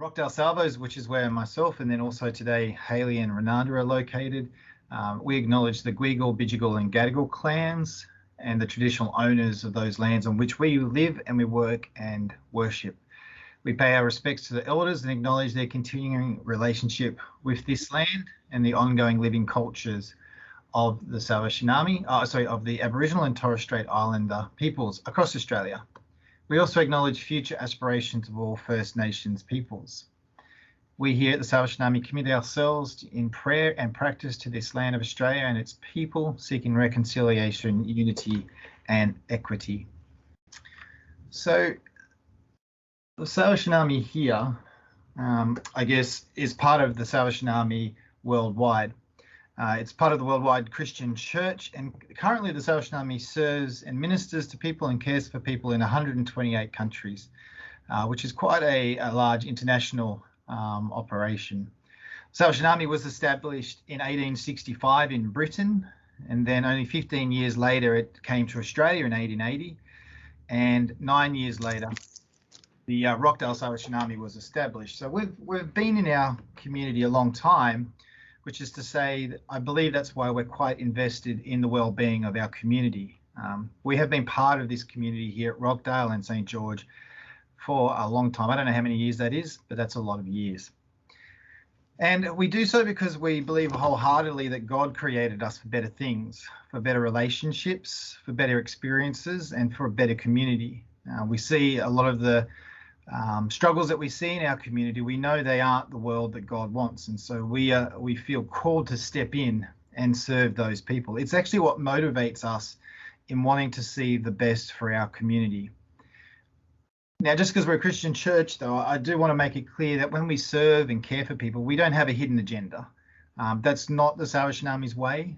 Rockdale Salvos, which is where myself and then also today Haley and Renata are located. We acknowledge the Guigal, Bidjigal and Gadigal clans and the traditional owners of those lands on which we live and we work and worship. We pay our respects to the elders and acknowledge their continuing relationship with this land and the ongoing living cultures of the of the Aboriginal and Torres Strait Islander peoples across Australia. We also acknowledge future aspirations of all First Nations peoples. We here at the Salvation commit ourselves in prayer and practice to this land of Australia and its people, seeking reconciliation, unity and equity. So the Salvation Army here, I guess, is part of the Salvation Army worldwide. It's part of the Worldwide Christian Church, and currently the Salvation Army serves and ministers to people and cares for people in 128 countries, which is quite a large international operation. Salvation Army was established in 1865 in Britain, and then only 15 years later it came to Australia in 1880, and 9 years later the Rockdale Salvation Army was established. So we've been in our community a long time, which is to say that I believe that's why we're quite invested in the well-being of our community. We have been part of this community here at Rockdale and St. George for a long time. I don't know how many years that is, but that's a lot of years. And we do so because we believe wholeheartedly that God created us for better things, for better relationships, for better experiences, and for a better community. We see a lot of the struggles that we see in our community. We know they aren't the world that God wants, and so we feel called to step in and serve those people. It's actually what motivates us in wanting to see the best for our community. Now, just because we're a Christian church, though, I do want to make it clear that when we serve and care for people, we don't have a hidden agenda. That's not the Salvation Army's way.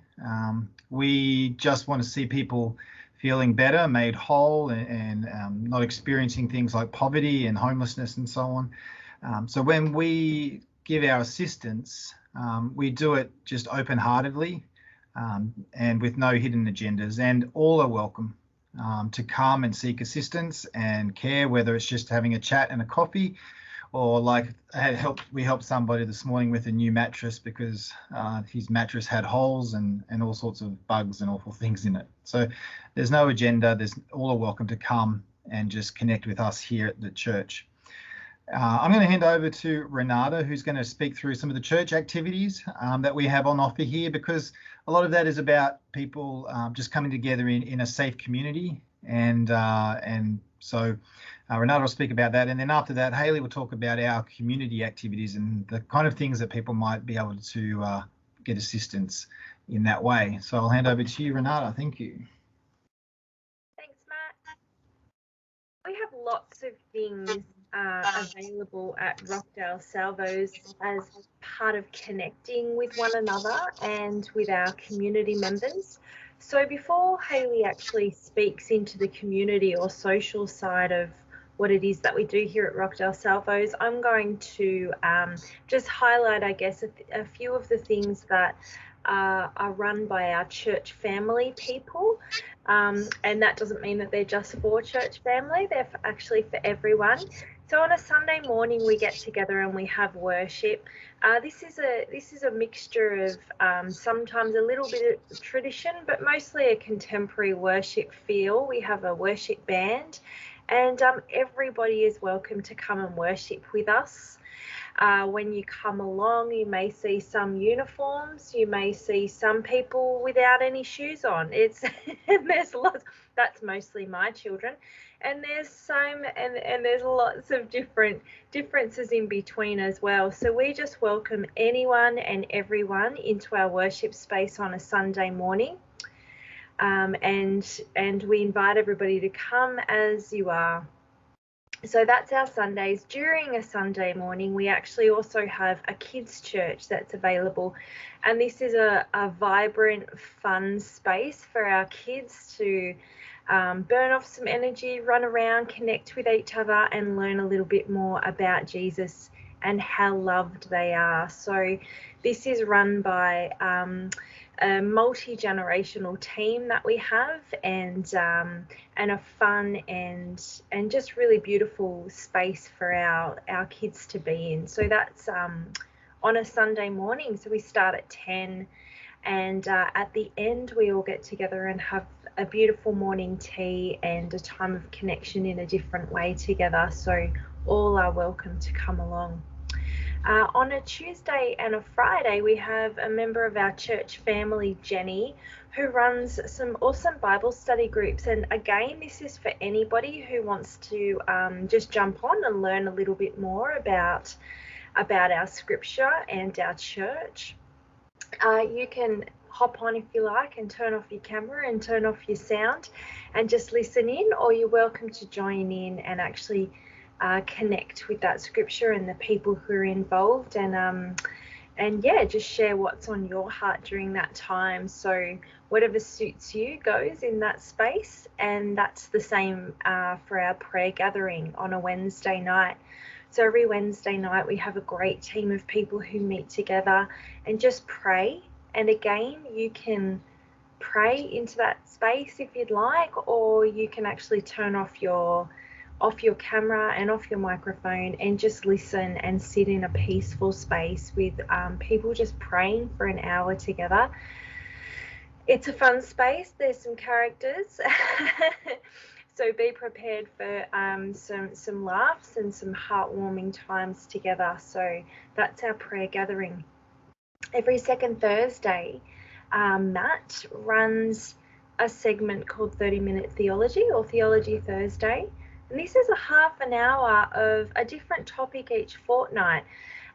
We just want to see people feeling better, made whole, and not experiencing things like poverty and homelessness and so on. So when we give our assistance, we do it just open-heartedly and with no hidden agendas, and all are welcome to come and seek assistance and care, whether it's just having a chat and a coffee, or like we helped somebody this morning with a new mattress because his mattress had holes and all sorts of bugs and awful things in it. So there's no agenda. There's all are welcome to come and just connect with us here at the church. I'm going to hand over to Renata, who's going to speak through some of the church activities that we have on offer here, because a lot of that is about people just coming together in a safe community. And so Renata will speak about that. And then after that, Haley will talk about our community activities and the kind of things that people might be able to get assistance in that way. So I'll hand over to you, Renata. Thank you. Thanks, Matt. We have lots of things available at Rockdale Salvos as part of connecting with one another and with our community members. So before Haley actually speaks into the community or social side of what it is that we do here at Rockdale Salvos, I'm going to just highlight, I guess, a few of the things that are run by our church family people. And that doesn't mean that they're just for church family, they're actually for everyone. So on a Sunday morning, we get together and we have worship. This is a mixture of sometimes a little bit of tradition, but mostly a contemporary worship feel. We have a worship band, and everybody is welcome to come and worship with us. When you come along, you may see some uniforms, you may see some people without any shoes on. There's lots. That's mostly my children, and there's lots of differences in between as well. So we just welcome anyone and everyone into our worship space on a Sunday morning, and we invite everybody to come as you are. So that's our Sundays. During a Sunday morning, we actually also have a kids' church that's available. And this is a vibrant, fun space for our kids to burn off some energy, run around, connect with each other, and learn a little bit more about Jesus and how loved they are. So this is run by a multi-generational team that we have, and a fun and just really beautiful space for our kids to be in. So that's on a Sunday morning. So we start at 10, and at the end we all get together and have a beautiful morning tea and a time of connection in a different way together. So all are welcome to come along. On a Tuesday and a Friday, we have a member of our church family, Jenny, who runs some awesome Bible study groups. And again, this is for anybody who wants to just jump on and learn a little bit more about our scripture and our church. You can hop on if you like and turn off your camera and turn off your sound and just listen in, or you're welcome to join in and actually connect with that scripture and the people who are involved, and yeah, just share what's on your heart during that time. So whatever suits you goes in that space. And that's the same for our prayer gathering on a Wednesday night. So every Wednesday night we have a great team of people who meet together and just pray. And again, you can pray into that space if you'd like, or you can actually turn off your camera and off your microphone and just listen and sit in a peaceful space with people just praying for an hour together. It's a fun space. There's some characters. So be prepared for some laughs and some heartwarming times together. So that's our prayer gathering. Every second Thursday, Matt runs a segment called 30-Minute Theology, or Theology Thursday. And this is a half an hour of a different topic each fortnight.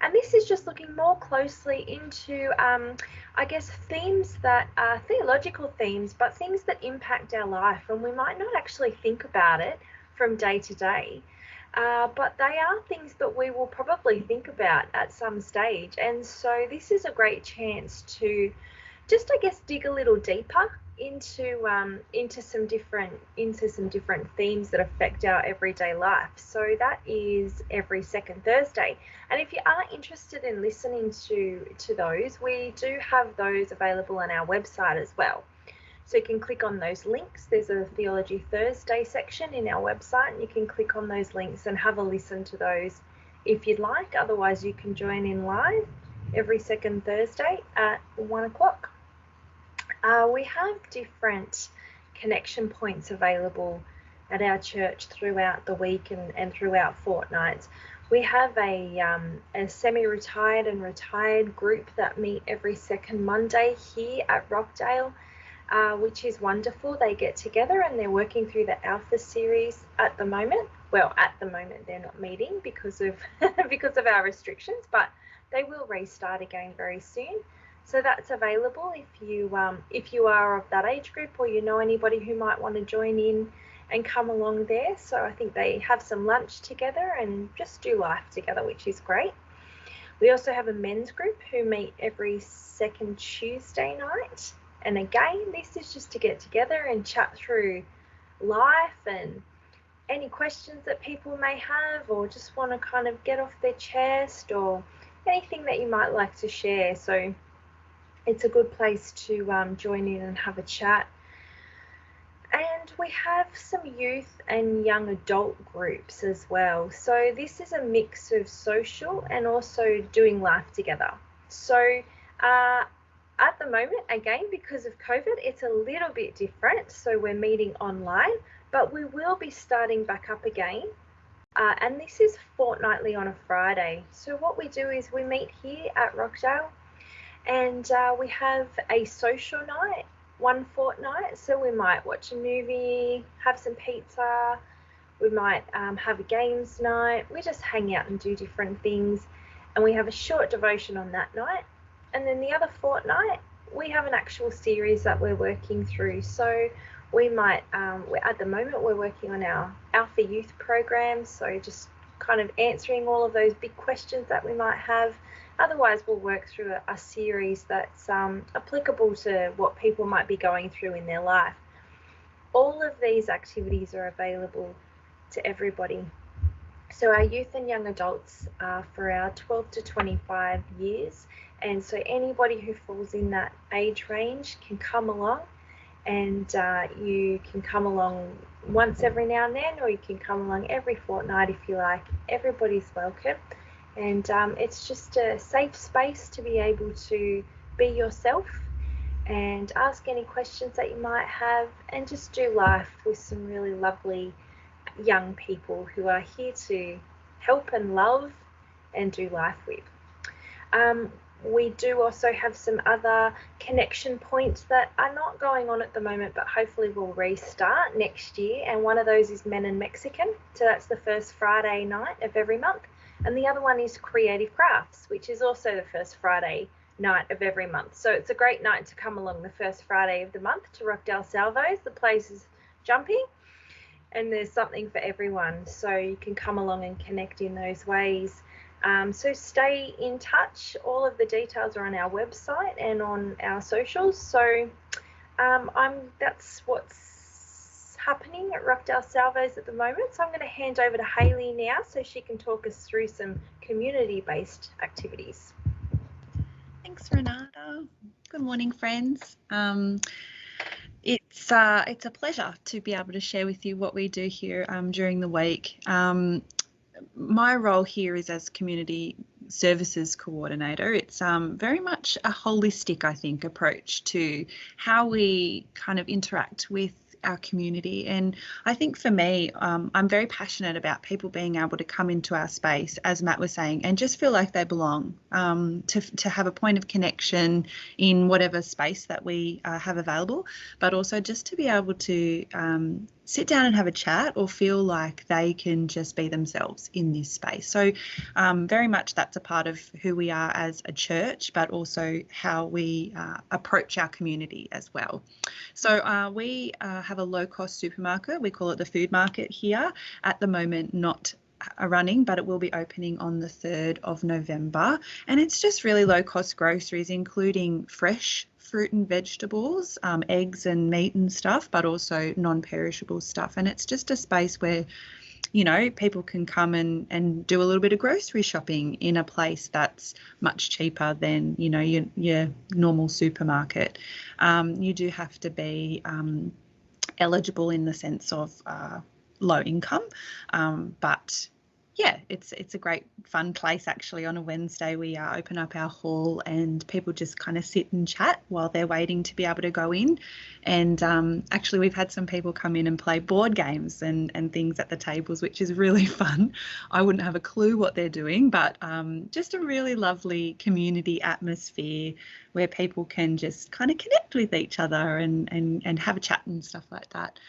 And this is just looking more closely into, I guess, themes that are theological themes, but things that impact our life. And we might not actually think about it from day to day, but they are things that we will probably think about at some stage. And so this is a great chance to just, I guess, dig a little deeper into some different themes that affect our everyday life. So that is every second Thursday. And if you are interested in listening to those, we do have those available on our website as well. So you can click on those links. There's a Theology Thursday section in our website, and you can click on those links and have a listen to those if you'd like. Otherwise, you can join in live every second Thursday at 1 o'clock. We have different connection points available at our church throughout the week and throughout fortnights. We have a semi-retired and retired group that meet every second Monday here at Rockdale, which is wonderful. They get together and they're working through the Alpha series at the moment. Well, at the moment they're not meeting because of our restrictions, but they will restart again very soon. So that's available if you are of that age group, or you know anybody who might want to join in and come along there. So I think they have some lunch together and just do life together, which is great. We also have a men's group who meet every second Tuesday night. And again, this is just to get together and chat through life and any questions that people may have, or just want to kind of get off their chest, or anything that you might like to share. So it's a good place to join in and have a chat. And we have some youth and young adult groups as well. So this is a mix of social and also doing life together. So at the moment, again, because of COVID, it's a little bit different. So we're meeting online, but we will be starting back up again. And this is fortnightly on a Friday. So what we do is we meet here at Rockdale, and we have a social night one fortnight. So we might watch a movie, have some pizza, we might have a games night. We just hang out and do different things, and we have a short devotion on that night. And then the other fortnight, we have an actual series that we're working through. So we might, at the moment, we're working on our Alpha Youth program. So just kind of answering all of those big questions that we might have. Otherwise, we'll work through a series that's applicable to what people might be going through in their life. All of these activities are available to everybody. So our youth and young adults are for our 12 to 25 years, and so anybody who falls in that age range can come along, and you can come along once every now and then, or you can come along every fortnight if you like. Everybody's welcome, and it's just a safe space to be able to be yourself and ask any questions that you might have, and just do life with some really lovely young people who are here to help and love and do life with. Um, we do also have some other connection points that are not going on at the moment, but hopefully will restart next year. And one of those is Men and Mexican. So that's the first Friday night of every month. And the other one is Creative Crafts, which is also the first Friday night of every month. So it's a great night to come along the first Friday of the month to Rockdale Salvos. The place is jumping, and there's something for everyone, so you can come along and connect in those ways. So stay in touch. All of the details are on our website and on our socials. So that's what's happening at Rockdale Salvos at the moment. So I'm going to hand over to Hayley now so she can talk us through some community-based activities. Thanks, Renata. Good morning, friends. It's a pleasure to be able to share with you what we do here during the week. My role here is as community services coordinator. It's very much a holistic, I think, approach to how we kind of interact with our community. And I think for me, I'm very passionate about people being able to come into our space, as Matt was saying, and just feel like they belong, to have a point of connection in whatever space that we have available, but also just to be able to sit down and have a chat or feel like they can just be themselves in this space. So very much that's a part of who we are as a church, but also how we approach our community as well. So we have a low-cost supermarket. We call it the Food Market here. At the moment, not running, but it will be opening on the 3rd of November. And it's just really low-cost groceries, including fresh fruit and vegetables, eggs and meat and stuff, but also non-perishable stuff. And it's just a space where, you know, people can come and do a little bit of grocery shopping in a place that's much cheaper than, you know, your normal supermarket. You do have to be eligible in the sense of low income, but yeah, it's a great fun place. Actually, on a Wednesday we open up our hall and people just kind of sit and chat while they're waiting to be able to go in. And actually we've had some people come in and play board games and things at the tables, which is really fun. I wouldn't have a clue what they're doing, but just a really lovely community atmosphere where people can just kind of connect with each other and have a chat and stuff like that.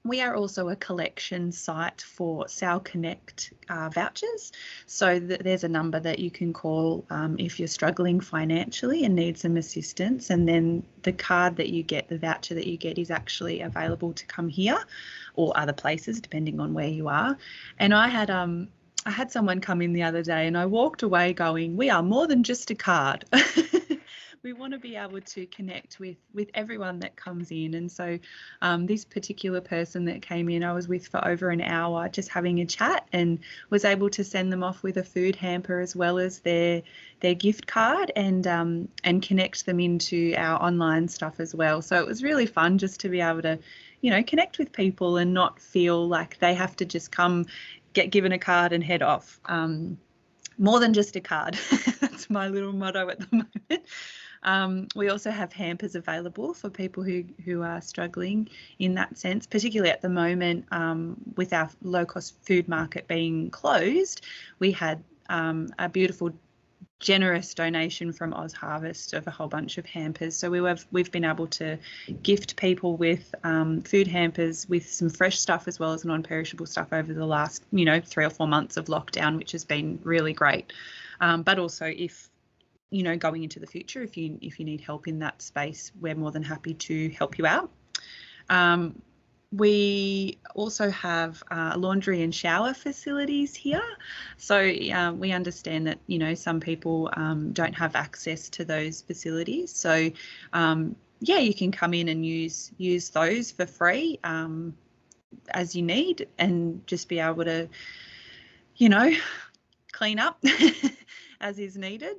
We are also a collection site for Sal Connect vouchers. So there's a number that you can call if you're struggling financially and need some assistance. And then the card that you get, the voucher that you get, is actually available to come here or other places, depending on where you are. And I had someone come in the other day and I walked away going, we are more than just a card. We want to be able to connect with everyone that comes in. And so this particular person that came in, I was with for over an hour just having a chat, and was able to send them off with a food hamper as well as their gift card, and connect them into our online stuff as well. So it was really fun just to be able to, you know, connect with people and not feel like they have to just come, get given a card and head off. More than just a card. That's my little motto at the moment. We also have hampers available for people who are struggling in that sense, particularly at the moment with our low-cost food market being closed. We had a beautiful, generous donation from Oz Harvest of a whole bunch of hampers. So we've been able to gift people with food hampers with some fresh stuff as well as non-perishable stuff over the last, 3 or 4 months of lockdown, which has been really great. But also, if going into the future, if you need help in that space, we're more than happy to help you out. We also have laundry and shower facilities here. So we understand that, some people don't have access to those facilities. So, you can come in and use those for free. as you need, and just be able to, clean up as is needed.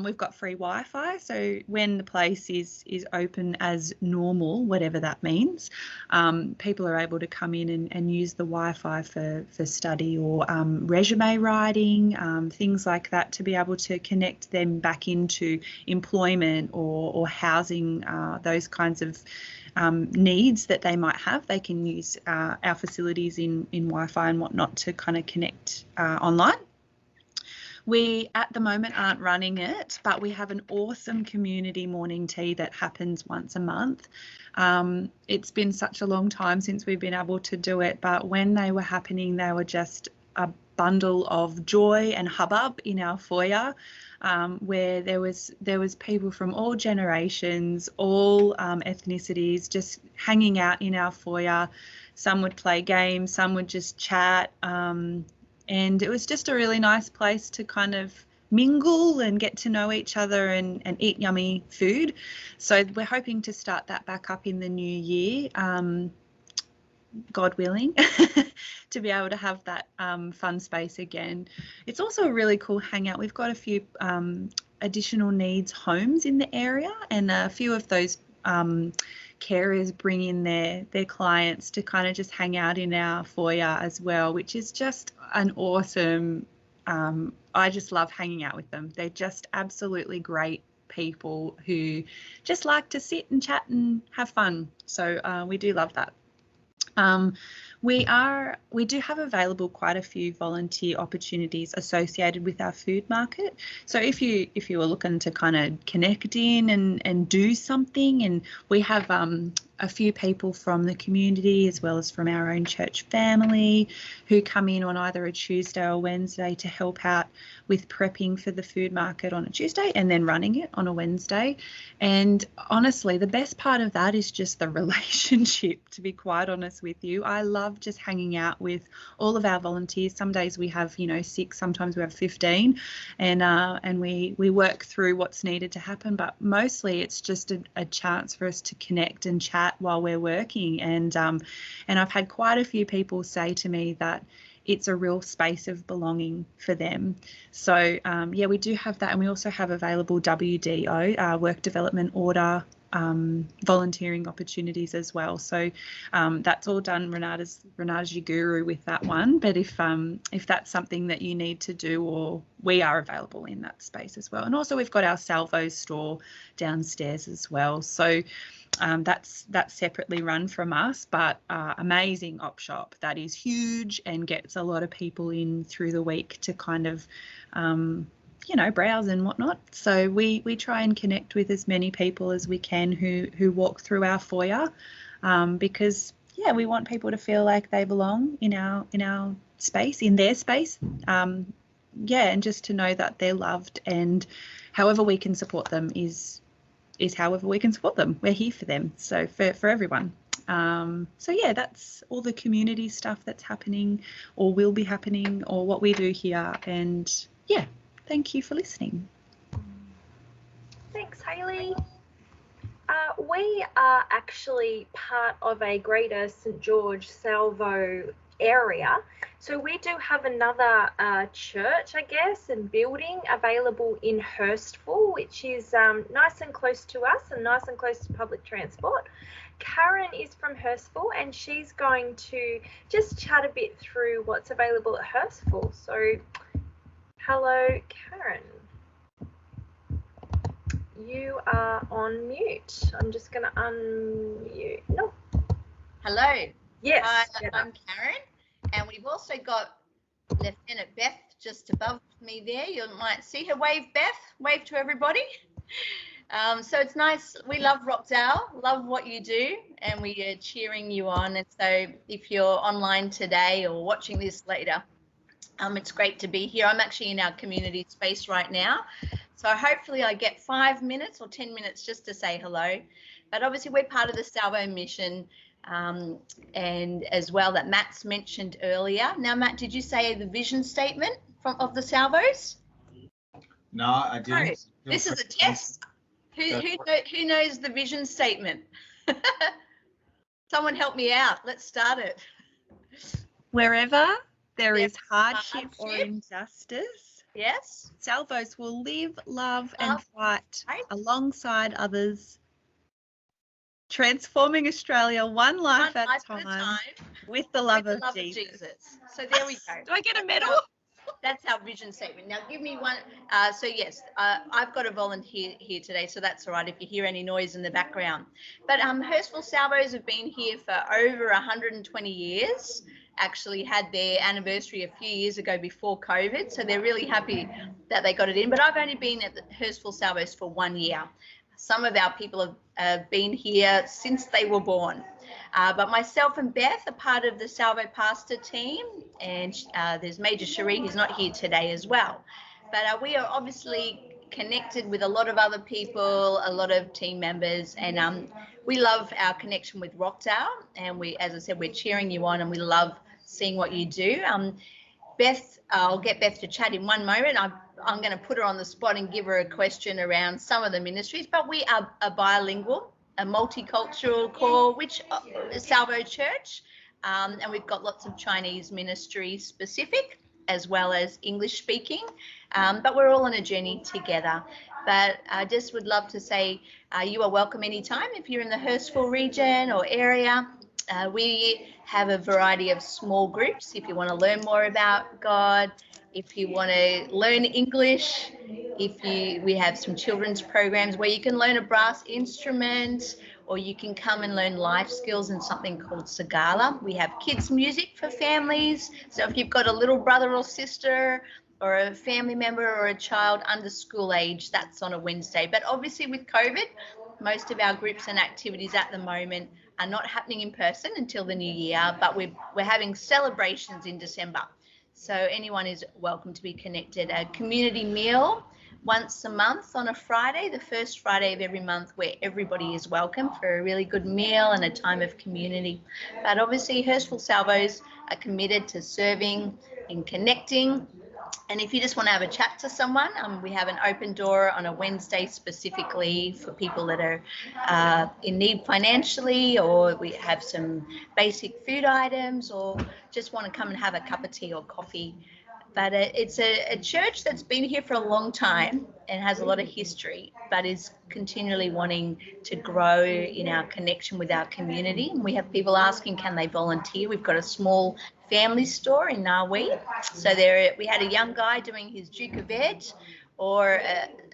We've got free Wi-Fi, so when the place is open as normal, whatever that means, people are able to come in and use the Wi-Fi for study or resume writing, things like that, to be able to connect them back into employment or housing, those kinds of needs that they might have. They can use our facilities in Wi-Fi and whatnot to kind of connect online. We, at the moment, aren't running it, but we have an awesome community morning tea that happens once a month. It's been such a long time since we've been able to do it, but when they were happening, they were just a bundle of joy and hubbub in our foyer, where there was people from all generations, all ethnicities, just hanging out in our foyer. Some would play games, some would just chat. And it was just a really nice place to kind of mingle and get to know each other and eat yummy food. So we're hoping to start that back up in the new year, God willing, to be able to have that fun space again. It's also a really cool hangout. We've got a few additional needs homes in the area, and a few of those carers bring in their clients to kind of just hang out in our foyer as well, which is just an awesome, I just love hanging out with them. They're just absolutely great people who just like to sit and chat and have fun. So we do love that. We do have available quite a few volunteer opportunities associated with our food market. So if you were looking to kind of connect in and do something, and we have a few people from the community as well as from our own church family who come in on either a Tuesday or Wednesday to help out with prepping for the food market on a Tuesday and then running it on a Wednesday. And honestly, the best part of that is just the relationship, to be quite honest with you. I love just hanging out with all of our volunteers. Some days we have 6, sometimes we have 15, and we work through what's needed to happen, but mostly it's just a chance for us to connect and chat while we're working. And I've had quite a few people say to me that it's a real space of belonging for them. So yeah, we do have that, and we also have available WDO, work development order volunteering opportunities as well. So that's all done. Renata's your guru with that one. But if that's something that you need to do, or we are available in that space as well. And also we've got our Salvo store downstairs as well. So that's separately run from us, but amazing op shop that is huge and gets a lot of people in through the week to kind of browse and whatnot. So we try and connect with as many people as we can who walk through our foyer, because yeah, we want people to feel like they belong in our space, in their space. And just to know that they're loved, and however we can support them is however we can support them. We're here for them, so for everyone. So yeah, that's all the community stuff that's happening or will be happening, or what we do here. And yeah, thank you for listening. Thanks, Hayley. We are actually part of a greater St George Salvo area. So we do have another church, I guess, and building available in Hurstville, which is nice and close to us and nice and close to public transport. Karen is from Hurstville, and she's going to just chat a bit through what's available at Hurstville. So hello, Karen. You are on mute. I'm just going to unmute. No. Hello. Yes. Hi, I'm Karen, and we've also got Lieutenant Beth just above me there. You might see her wave, Beth. Wave to everybody. So it's nice. We love Rockdale, love what you do, and we are cheering you on. And so if you're online today or watching this later, it's great to be here. I'm actually in our community space right now. So hopefully I get 5 minutes or 10 minutes just to say hello. But obviously we're part of the Salvo mission, and as well that Matt's mentioned earlier. Now, Matt, did you say the vision statement of the Salvos? No, I didn't. No, this is a test. Who knows the vision statement? Someone help me out. Let's start it. Wherever there There is hardship or hardship. injustice, Yes. Salvos will live, love, and Love, fight right. alongside others, transforming Australia one life One at life a at a time time with the with love the of love Jesus. of Jesus. So there we go. Do I get a medal? That's our vision statement. Now give me one. So yes, I've got a volunteer here today, so that's all right if you hear any noise in the background. But Hurstville Salvos have been here for over 120 years. Actually had their anniversary a few years ago before COVID, so they're really happy that they got it in. But I've only been at the Hurstville Salvos for 1 year. Some of our people have been here since they were born. But myself and Beth are part of the Salvo Pastor team, and there's Major Cherie, who's not here today as well. But we are obviously connected with a lot of other people, a lot of team members, and we love our connection with Rockdale. And we, as I said, we're cheering you on, and we love seeing what you do. Beth, I'll get Beth to chat in one moment. I'm going to put her on the spot and give her a question around some of the ministries, but we are a bilingual, a multicultural core, which is Salvo Church, and we've got lots of Chinese ministry specific as well as English speaking, but we're all on a journey together. But I just would love to say you are welcome anytime if you're in the Hurstville region or area. We have a variety of small groups if you want to learn more about God, if you want to learn English, we have some children's programs where you can learn a brass instrument, or you can come and learn life skills in something called Sagala. We have kids music for families. So if you've got a little brother or sister or a family member or a child under school age, that's on a Wednesday. But obviously with COVID, most of our groups and activities at the moment are not happening in person until the new year, but we're having celebrations in December. So anyone is welcome to be connected. A community meal once a month on a Friday, the first Friday of every month, where everybody is welcome for a really good meal and a time of community. But obviously Hurstville Salvos are committed to serving and connecting. And if you just want to have a chat to someone, we have an open door on a Wednesday specifically for people that are in need financially, or we have some basic food items, or just want to come and have a cup of tea or coffee. But it's a church that's been here for a long time and has a lot of history, but is continually wanting to grow in our connection with our community. And we have people asking, can they volunteer? We've got a small family store in Narwee. So we had a young guy doing his Duke of Ed, or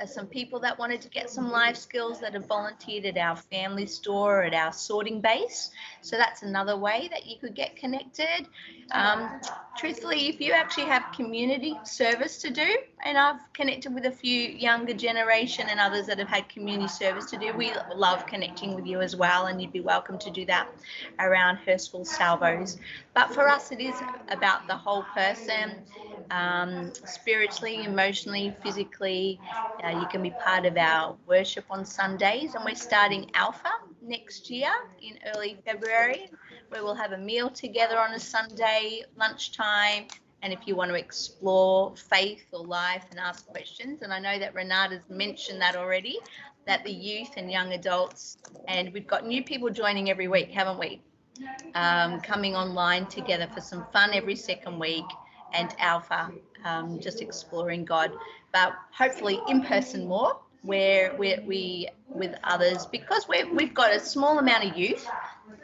some people that wanted to get some life skills that have volunteered at our family store or at our sorting base. So that's another way that you could get connected. Truthfully, if you actually have community service to do, and I've connected with a few younger generation and others that have had community service to do, we love connecting with you as well, and you'd be welcome to do that around Hurstville Salvos. But for us, it is about the whole person, spiritually, emotionally, physically. You can be part of our worship on Sundays, and we're starting Alpha next year in early February, where we'll have a meal together on a Sunday lunchtime. And if you want to explore faith or life and ask questions, and I know that Renata's mentioned that already, that the youth and young adults, and we've got new people joining every week, haven't we? Coming online together for some fun every second week, and Alpha, just exploring God, but hopefully in person more, where we with others, because we've got a small amount of youth,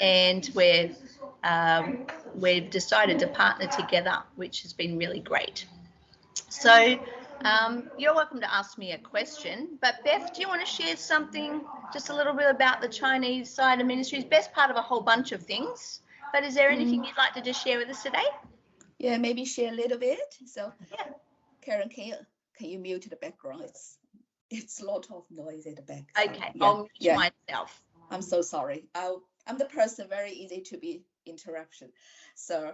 and we've decided to partner together, which has been really great. So you're welcome to ask me a question, but Beth, do you want to share something, just a little bit about the Chinese side of ministries? Beth's part of a whole bunch of things, but is there anything you'd like to just share with us today? Yeah, maybe share a little bit. So, yeah. Karen, can you mute the background? It's a lot of noise at the back. Okay, yeah. I'll mute myself. I'm so sorry. I'm the person very easy to be interruption. So,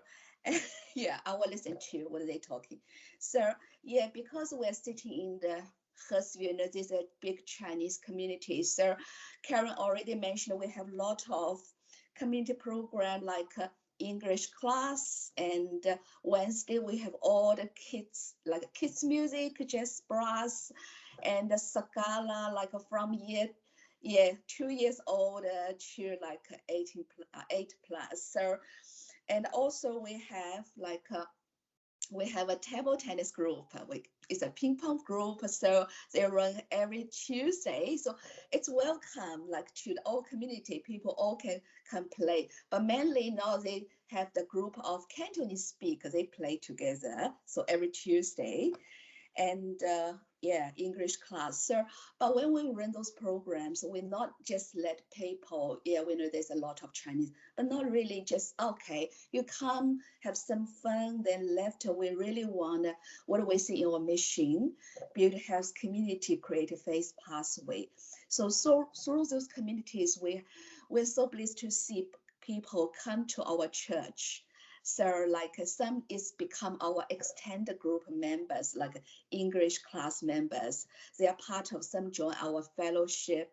yeah, I will listen to what they're talking. So, yeah, because we're sitting in the Hurstville, there's a big Chinese community. So, Karen already mentioned we have a lot of community program like English class, and Wednesday we have all the kids, like kids music, jazz brass, and the Sagala, like from 2 years old to like 8 plus. So And also we have like we have a table tennis group. It's a ping pong group, so they run every Tuesday. So it's welcome, like to the whole community. People all can play. But mainly now they have the group of Cantonese speakers. They play together. So every Tuesday, and yeah, English class. So, but when we run those programs, we not just let people, yeah, we know there's a lot of Chinese, but not really just, okay, you come have some fun, then left. We really want, what do we see in our mission? Build health community, create a faith pathway. So through those communities, we're so pleased to see people come to our church. So like some is become our extended group members, like English class members. They are part of some join our fellowship,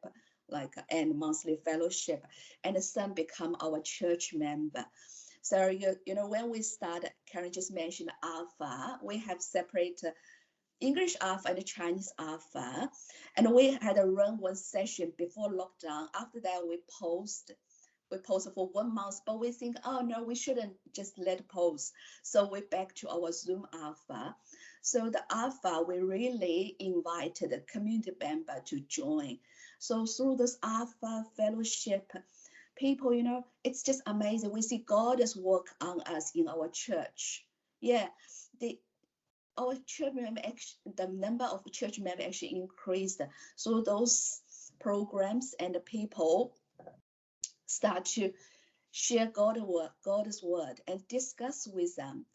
like and monthly fellowship, and some become our church member. So you know when we start, Karen just mentioned Alpha. We have separate English Alpha and Chinese Alpha, and we had a run one session before lockdown. After that, we paused for 1 month, but we think, oh no, we shouldn't just let pause. So we're back to our Zoom Alpha. So the Alpha, we really invited the community member to join. So through this Alpha fellowship, people, you know, it's just amazing. We see God's work on us in our church. Yeah, our church member, the number of church members actually increased. So those programs and the people start to share God's word and discuss with them.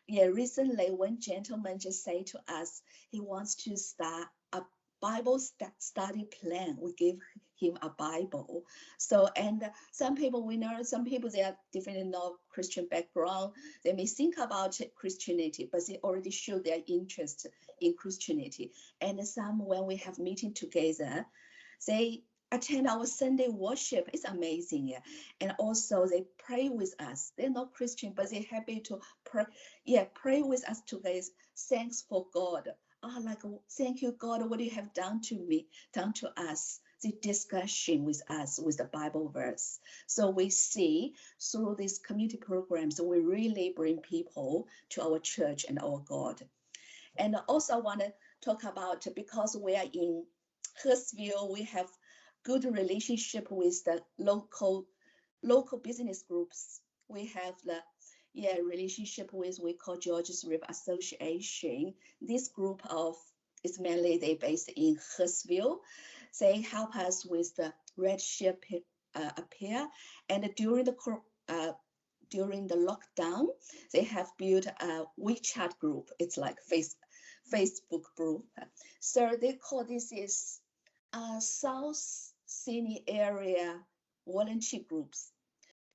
Recently, one gentleman just said to us, he wants to start a Bible study plan. We give him a Bible. So, and some people we know, some people they are definitely not Christian background. They may think about Christianity, but they already show their interest in Christianity. And some, when we have meeting together, they attend our Sunday worship. It's amazing, yeah. And also they pray with us. They're not Christian, but they're happy to pray. Yeah, pray with us together. Thanks for God. Like thank you, God, what you have done to me, done to us. The discussion with us with the Bible verse. So we see through these community programs, we really bring people to our church and our God. And also I want to talk about, because we are in Hurstville, we have good relationship with the local business groups. We have the relationship with, we call Georges River Association. This group is mainly they based in Hurstville. They help us with the red ship appear, and during the lockdown, they have built a WeChat group. It's like Facebook group. So they call this is South Sydney area volunteer groups.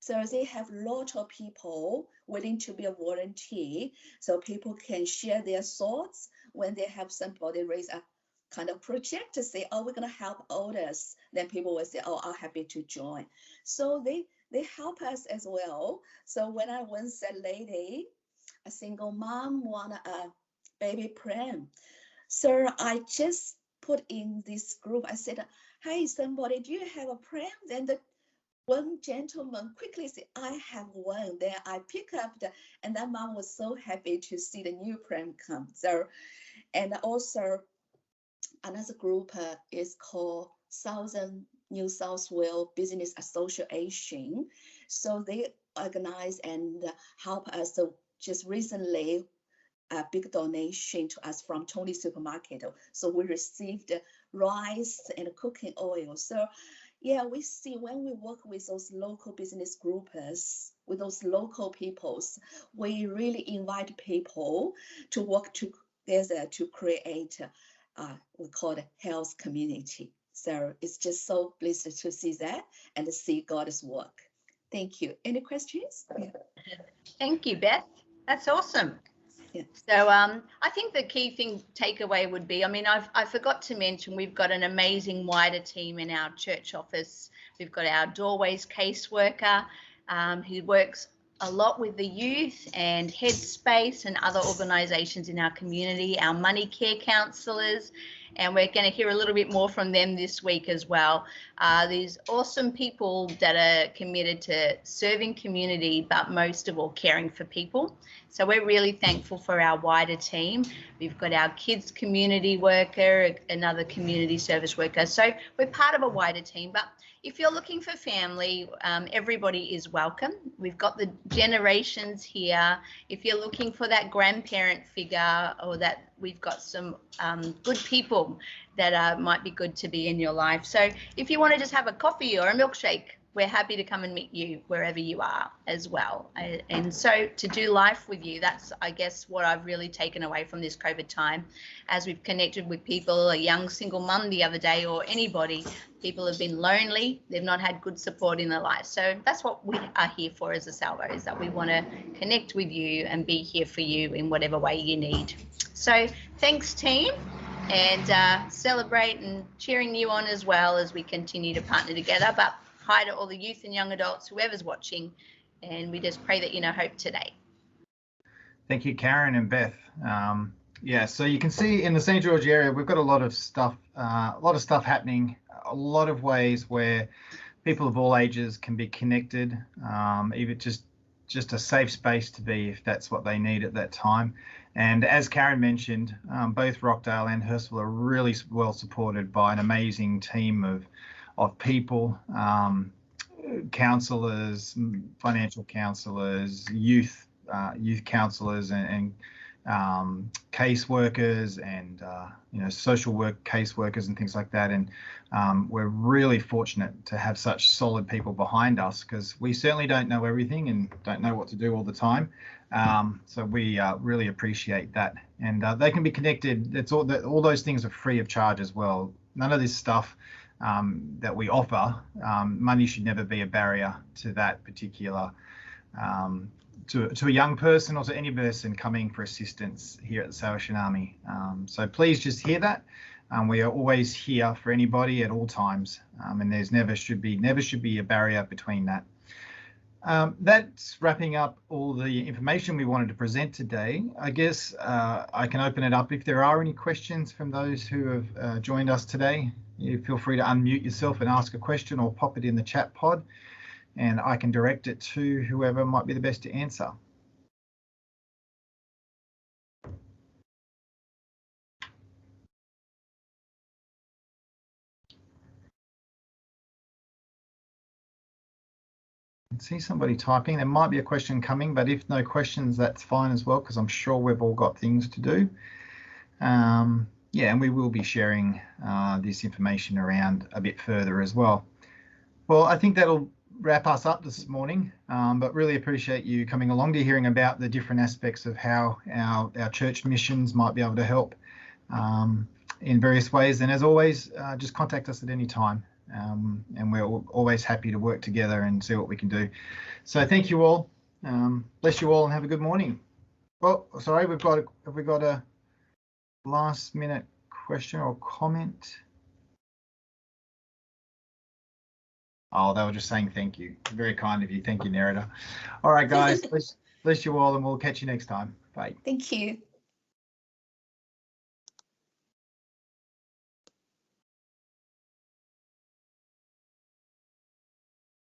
So they have a lot of people willing to be a volunteer. So people can share their thoughts when they have somebody raise a kind of project to say, oh, we're going to help others. Then people will say, oh, I'm happy to join. So they help us as well. So when I once a lady, a single mom, want a baby pram. So I just put in this group, I said, hey, somebody, do you have a pram? Then the one gentleman quickly said, I have one. Then I pick up and that mom was so happy to see the new pram come. So, and also another group is called Southern New South Wales Business Association. So they organize and help us. So just recently, a big donation to us from Tony Supermarket. So we received rice and cooking oil. So yeah, we see when we work with those local business groups, with those local peoples, we really invite people to work together to create, we call it health community. So it's just so pleased to see that and see God's work. Thank you. Any questions? Yeah. Thank you, Beth. That's awesome. Yeah. So I think the key thing takeaway would be, I mean, I forgot to mention we've got an amazing wider team in our church office. We've got our doorways caseworker who works a lot with the youth and Headspace and other organisations in our community, our money care counsellors, and we're going to hear a little bit more from them this week as well. These awesome people that are committed to serving community, but most of all caring for people. So we're really thankful for our wider team. We've got our kids community worker, another community service worker. So we're part of a wider team, but if you're looking for family, everybody is welcome. We've got the generations here. If you're looking for that grandparent figure, or that, we've got some good people that might be good to be in your life. So if you want to just have a coffee or a milkshake, we're happy to come and meet you wherever you are as well. And so to do life with you, that's, I guess, what I've really taken away from this COVID time. As we've connected with people, a young single mum the other day, or anybody, people have been lonely. They've not had good support in their life. So that's what we are here for as a Salvo, is that we want to connect with you and be here for you in whatever way you need. So thanks, team, and celebrate and cheering you on as well as we continue to partner together. But hi to all the youth and young adults, whoever's watching, and we just pray that you know hope today. Thank you, Karen and Beth. Yeah, so you can see in the St. George area, we've got a lot of stuff happening, a lot of ways where people of all ages can be connected, even just a safe space to be if that's what they need at that time. And as Karen mentioned, both Rockdale and Hurstville are really well supported by an amazing team of people, counsellors, financial counsellors, youth counsellors, and case workers, and social work case workers and things like that. And we're really fortunate to have such solid people behind us, because we certainly don't know everything and don't know what to do all the time. So we really appreciate that. And they can be connected. It's all those things are free of charge as well. None of this stuff that we offer, money should never be a barrier to that particular, to a young person or to any person coming for assistance here at the Salvation Army. So please just hear that. We are always here for anybody at all times, and there's never should be a barrier between that. That's wrapping up all the information we wanted to present today. I guess I can open it up if there are any questions from those who have joined us today. You feel free to unmute yourself and ask a question, or pop it in the chat pod, and I can direct it to whoever might be the best to answer. I see somebody typing. There might be a question coming, but if no questions, that's fine as well, because I'm sure we've all got things to do. Yeah, and we will be sharing this information around a bit further as well. Well, I think that'll wrap us up this morning, but really appreciate you coming along to hearing about the different aspects of how our church missions might be able to help in various ways. And as always, just contact us at any time, and we're always happy to work together and see what we can do. So thank you all. Bless you all and have a good morning. Well, sorry, have we got a last minute question or comment? Oh, they were just saying thank you. Very kind of you. Thank you, Nerida. All right, guys, bless you all, and we'll catch you next time. Bye. Thank you.